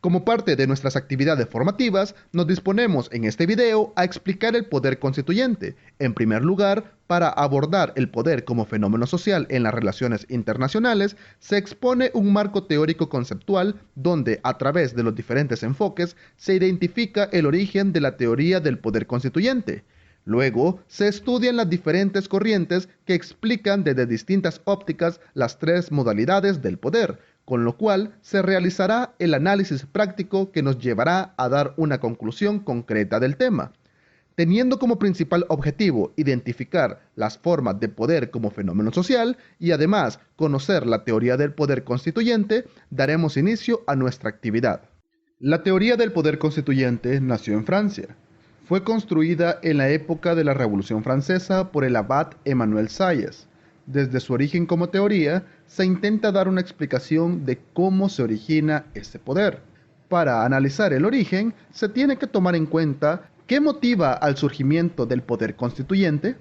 Como parte de nuestras actividades formativas, nos disponemos en este video a explicar el poder constituyente. En primer lugar, para abordar el poder como fenómeno social en las relaciones internacionales, se expone un marco teórico conceptual donde, a través de los diferentes enfoques, se identifica el origen de la teoría del poder constituyente. Luego, se estudian las diferentes corrientes que explican desde distintas ópticas las tres modalidades del poder, con lo cual se realizará el análisis práctico que nos llevará a dar una conclusión concreta del tema. Teniendo como principal objetivo identificar las formas de poder como fenómeno social y además conocer la teoría del poder constituyente, daremos inicio a nuestra actividad. La teoría del poder constituyente nació en Francia. Fue construida en la época de la Revolución Francesa por el abad Emmanuel Sieyès. Desde su origen como teoría, se intenta dar una explicación de cómo se origina este poder. Para analizar el origen, se tiene que tomar en cuenta qué motiva al surgimiento del poder constituyente.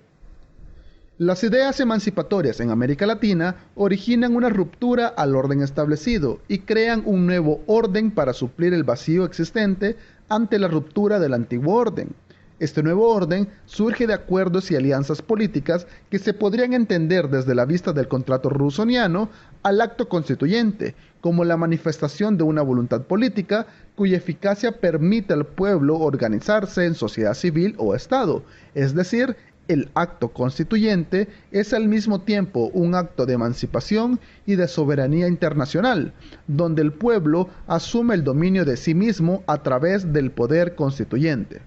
Las ideas emancipatorias en América Latina originan una ruptura al orden establecido y crean un nuevo orden para suplir el vacío existente ante la ruptura del antiguo orden. Este nuevo orden surge de acuerdos y alianzas políticas que se podrían entender desde la vista del contrato rusoniano al acto constituyente, como la manifestación de una voluntad política cuya eficacia permite al pueblo organizarse en sociedad civil o Estado, es decir, el acto constituyente es al mismo tiempo un acto de emancipación y de soberanía internacional, donde el pueblo asume el dominio de sí mismo a través del poder constituyente.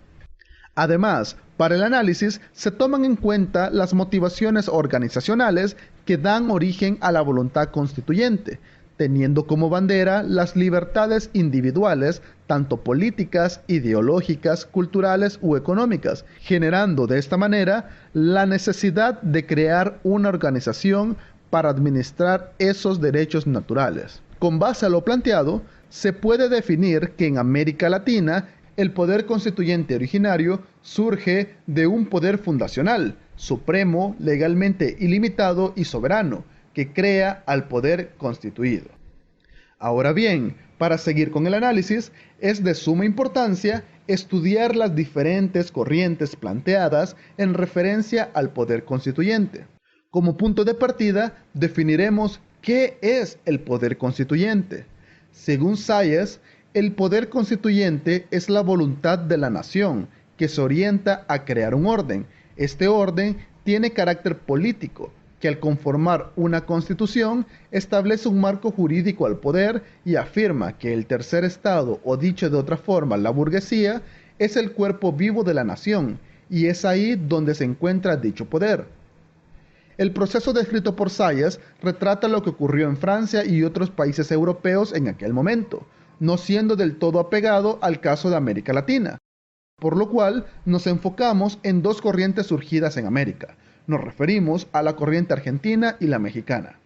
Además, para el análisis se toman en cuenta las motivaciones organizacionales que dan origen a la voluntad constituyente, teniendo como bandera las libertades individuales, tanto políticas, ideológicas, culturales u económicas, generando de esta manera la necesidad de crear una organización para administrar esos derechos naturales. Con base a lo planteado, se puede definir que en América Latina el poder constituyente originario surge de un poder fundacional, supremo, legalmente ilimitado y soberano, que crea al poder constituido. Ahora bien, para seguir con el análisis, es de suma importancia estudiar las diferentes corrientes planteadas en referencia al poder constituyente. Como punto de partida, definiremos qué es el poder constituyente. Según Sieyès, el poder constituyente es la voluntad de la nación que se orienta a crear un orden. Este orden tiene carácter político, que al conformar una constitución establece un marco jurídico al poder y afirma que el tercer estado, o dicho de otra forma, la burguesía, es el cuerpo vivo de la nación, y es ahí donde se encuentra dicho poder. El proceso descrito por Sieyès retrata lo que ocurrió en Francia y otros países europeos en aquel momento, no siendo del todo apegado al caso de América Latina, por lo cual nos enfocamos en dos corrientes surgidas en América. Nos referimos a la corriente argentina y la mexicana.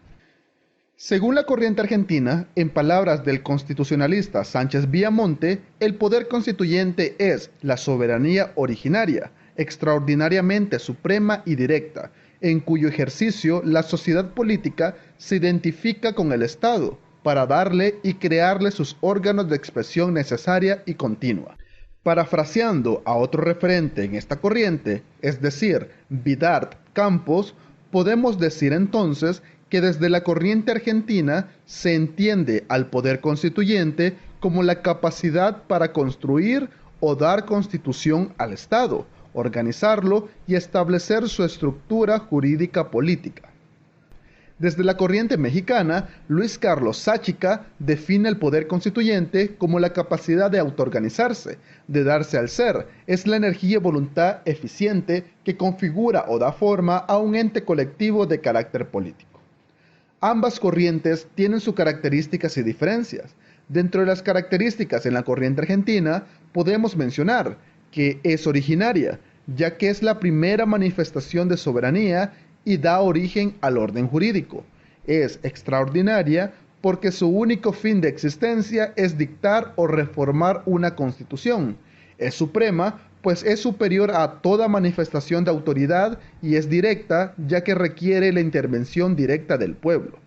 Según la corriente argentina, en palabras del constitucionalista Sánchez Villamonte, el poder constituyente es la soberanía originaria, extraordinariamente suprema y directa, en cuyo ejercicio la sociedad política se identifica con el Estado, para darle y crearle sus órganos de expresión necesaria y continua. Parafraseando a otro referente en esta corriente, es decir, Vidart Campos, podemos decir entonces que desde la corriente argentina se entiende al poder constituyente como la capacidad para construir o dar constitución al Estado, organizarlo y establecer su estructura jurídica política. Desde la corriente mexicana, Luis Carlos Sáchica define el poder constituyente como la capacidad de autoorganizarse, de darse al ser. Es la energía y voluntad eficiente que configura o da forma a un ente colectivo de carácter político. Ambas corrientes tienen sus características y diferencias. Dentro de las características en la corriente argentina, podemos mencionar que es originaria, ya que es la primera manifestación de soberanía y da origen al orden jurídico. Es extraordinaria porque su único fin de existencia es dictar o reformar una constitución. Es suprema, pues es superior a toda manifestación de autoridad y es directa, ya que requiere la intervención directa del pueblo.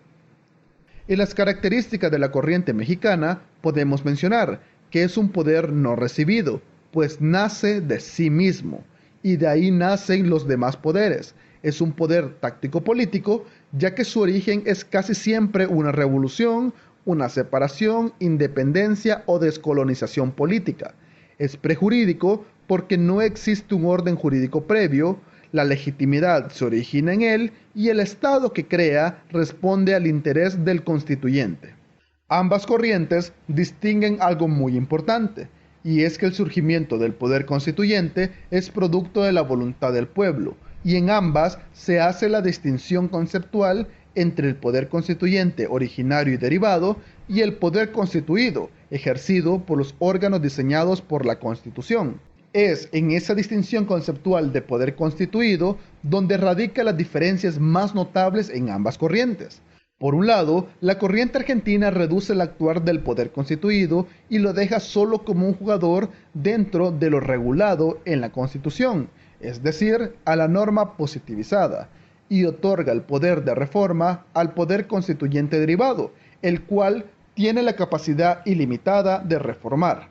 En las características de la corriente mexicana podemos mencionar que es un poder no recibido, pues nace de sí mismo, y de ahí nacen los demás poderes. Es un poder táctico-político, ya que su origen es casi siempre una revolución, una separación, independencia o descolonización política. Es prejurídico porque no existe un orden jurídico previo, la legitimidad se origina en él y el Estado que crea responde al interés del constituyente. Ambas corrientes distinguen algo muy importante, y es que el surgimiento del poder constituyente es producto de la voluntad del pueblo, y en ambas se hace la distinción conceptual entre el poder constituyente originario y derivado y el poder constituido, ejercido por los órganos diseñados por la Constitución. Es en esa distinción conceptual de poder constituido donde radican las diferencias más notables en ambas corrientes. Por un lado, la corriente argentina reduce el actuar del poder constituido y lo deja solo como un jugador dentro de lo regulado en la Constitución, es decir, a la norma positivizada, y otorga el poder de reforma al poder constituyente derivado, el cual tiene la capacidad ilimitada de reformar.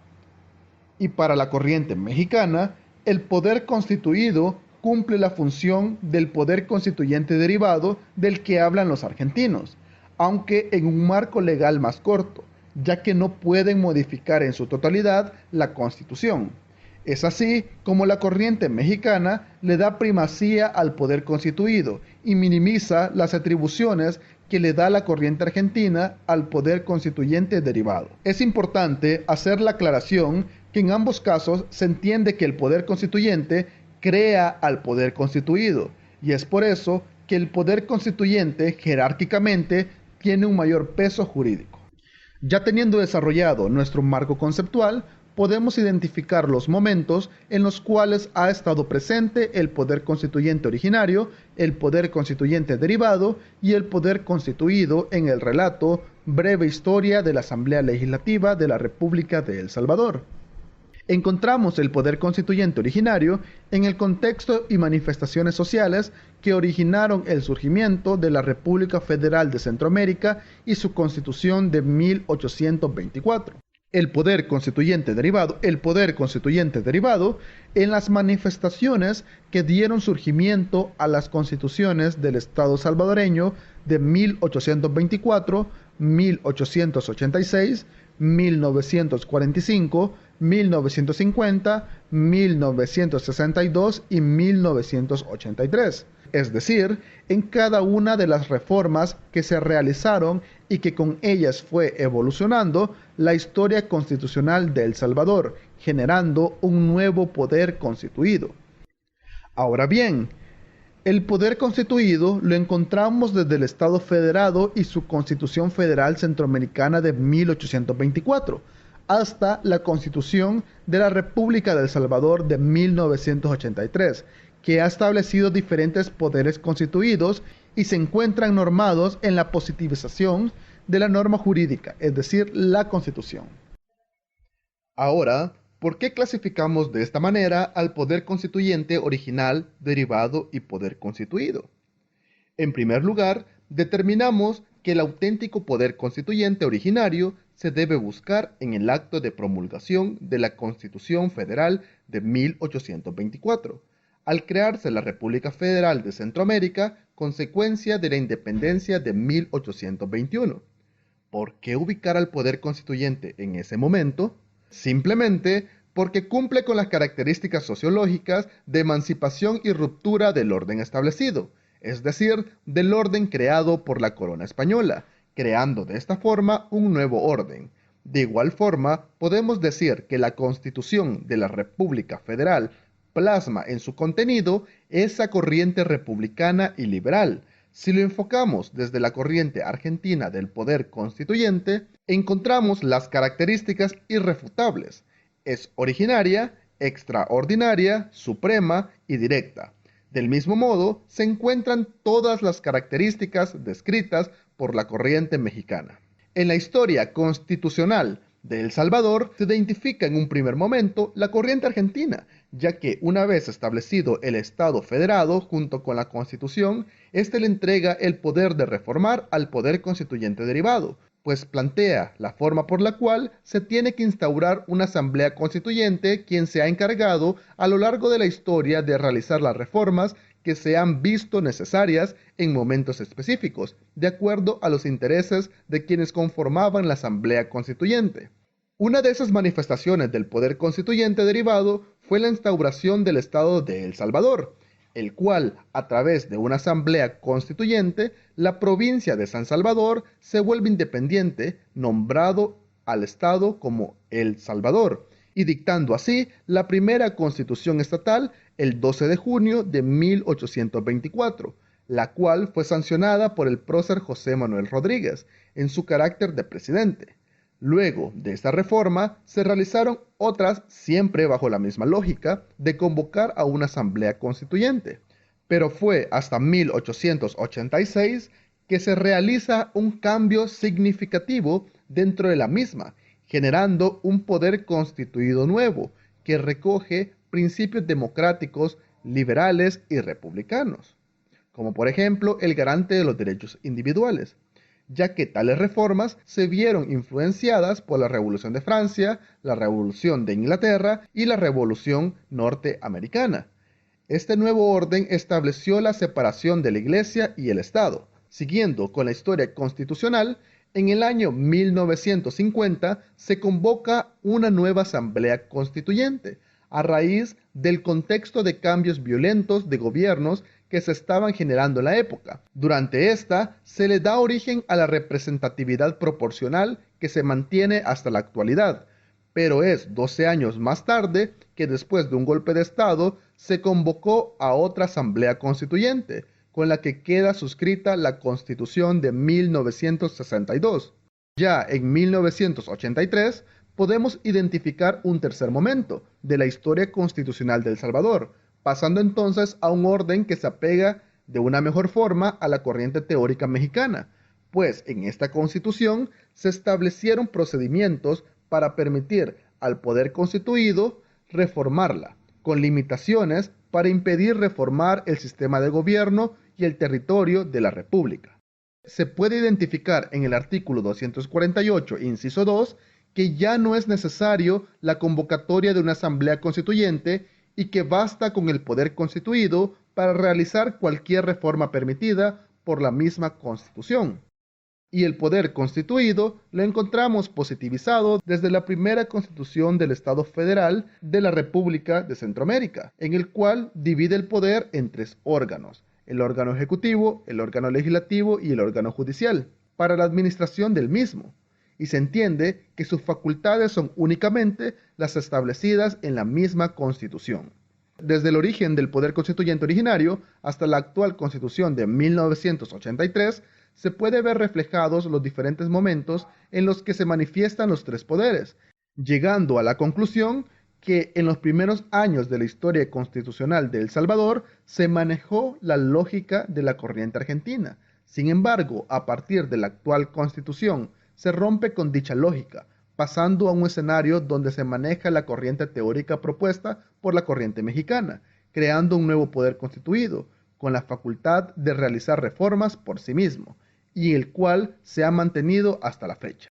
Y para la corriente mexicana, el poder constituido cumple la función del poder constituyente derivado del que hablan los argentinos, aunque en un marco legal más corto, ya que no pueden modificar en su totalidad la Constitución. Es así como la corriente mexicana le da primacía al poder constituido y minimiza las atribuciones que le da la corriente argentina al poder constituyente derivado. Es importante hacer la aclaración que en ambos casos se entiende que el poder constituyente crea al poder constituido, y es por eso que el poder constituyente jerárquicamente tiene un mayor peso jurídico. Ya teniendo desarrollado nuestro marco conceptual, podemos identificar los momentos en los cuales ha estado presente el poder constituyente originario, el poder constituyente derivado y el poder constituido en el relato Breve Historia de la Asamblea Legislativa de la República de El Salvador. Encontramos el poder constituyente originario en el contexto y manifestaciones sociales que originaron el surgimiento de la República Federal de Centroamérica y su Constitución de 1824. El poder constituyente derivado en las manifestaciones que dieron surgimiento a las constituciones del Estado salvadoreño de 1824, 1886, 1945, 1950, 1962 y 1983, es decir, en cada una de las reformas que se realizaron y que con ellas fue evolucionando la historia constitucional de El Salvador, generando un nuevo poder constituido. Ahora bien, el poder constituido lo encontramos desde el Estado Federado y su Constitución Federal Centroamericana de 1824, hasta la Constitución de la República de El Salvador de 1983, que ha establecido diferentes poderes constituidos y se encuentran normados en la positivización de la norma jurídica, es decir, la Constitución. Ahora, ¿por qué clasificamos de esta manera al poder constituyente original, derivado y poder constituido? En primer lugar, determinamos que el auténtico poder constituyente originario se debe buscar en el acto de promulgación de la Constitución Federal de 1824, al crearse la República Federal de Centroamérica, consecuencia de la independencia de 1821. ¿Por qué ubicar al poder constituyente en ese momento? Simplemente porque cumple con las características sociológicas de emancipación y ruptura del orden establecido, es decir, del orden creado por la corona española, creando de esta forma un nuevo orden. De igual forma, podemos decir que la Constitución de la República Federal plasma en su contenido esa corriente republicana y liberal. Si lo enfocamos desde la corriente argentina del poder constituyente, encontramos las características irrefutables. Es originaria, extraordinaria, suprema y directa. Del mismo modo, se encuentran todas las características descritas por la corriente mexicana. En la historia constitucional de El Salvador se identifica en un primer momento la corriente argentina, ya que una vez establecido el Estado federado junto con la Constitución, éste le entrega el poder de reformar al poder constituyente derivado, pues plantea la forma por la cual se tiene que instaurar una asamblea constituyente quien se ha encargado a lo largo de la historia de realizar las reformas que se han visto necesarias en momentos específicos, de acuerdo a los intereses de quienes conformaban la asamblea constituyente. Una de esas manifestaciones del poder constituyente derivado fue la instauración del Estado de El Salvador, el cual, a través de una asamblea constituyente, la provincia de San Salvador se vuelve independiente, nombrado al Estado como El Salvador, y dictando así la primera constitución estatal el 12 de junio de 1824, la cual fue sancionada por el prócer José Manuel Rodríguez, en su carácter de presidente. Luego de esta reforma se realizaron otras siempre bajo la misma lógica de convocar a una asamblea constituyente, pero fue hasta 1886 que se realiza un cambio significativo dentro de la misma, generando un poder constituido nuevo que recoge principios democráticos, liberales y republicanos, como por ejemplo el garante de los derechos individuales, ya que tales reformas se vieron influenciadas por la Revolución de Francia, la Revolución de Inglaterra y la Revolución norteamericana. Este nuevo orden estableció la separación de la Iglesia y el Estado. Siguiendo con la historia constitucional, en el año 1950 se convoca una nueva Asamblea Constituyente, a raíz del contexto de cambios violentos de gobiernos que se estaban generando en la época. Durante esta se le da origen a la representatividad proporcional que se mantiene hasta la actualidad, pero es 12 años más tarde que después de un golpe de Estado se convocó a otra Asamblea Constituyente, con la que queda suscrita la Constitución de 1962. Ya en 1983 podemos identificar un tercer momento de la historia constitucional de El Salvador, pasando entonces a un orden que se apega de una mejor forma a la corriente teórica mexicana, pues en esta constitución se establecieron procedimientos para permitir al poder constituido reformarla, con limitaciones para impedir reformar el sistema de gobierno y el territorio de la República. Se puede identificar en el artículo 248, inciso 2, que ya no es necesario la convocatoria de una asamblea constituyente y que basta con el poder constituido para realizar cualquier reforma permitida por la misma Constitución. Y el poder constituido lo encontramos positivizado desde la primera Constitución del Estado Federal de la República de Centroamérica, en el cual divide el poder en tres órganos: el órgano ejecutivo, el órgano legislativo y el órgano judicial, para la administración del mismo, y se entiende que sus facultades son únicamente las establecidas en la misma Constitución. Desde el origen del poder constituyente originario hasta la actual Constitución de 1983, se puede ver reflejados los diferentes momentos en los que se manifiestan los tres poderes, llegando a la conclusión que en los primeros años de la historia constitucional de El Salvador se manejó la lógica de la corriente argentina. Sin embargo, a partir de la actual Constitución, se rompe con dicha lógica, pasando a un escenario donde se maneja la corriente teórica propuesta por la corriente mexicana, creando un nuevo poder constituido, con la facultad de realizar reformas por sí mismo, y el cual se ha mantenido hasta la fecha.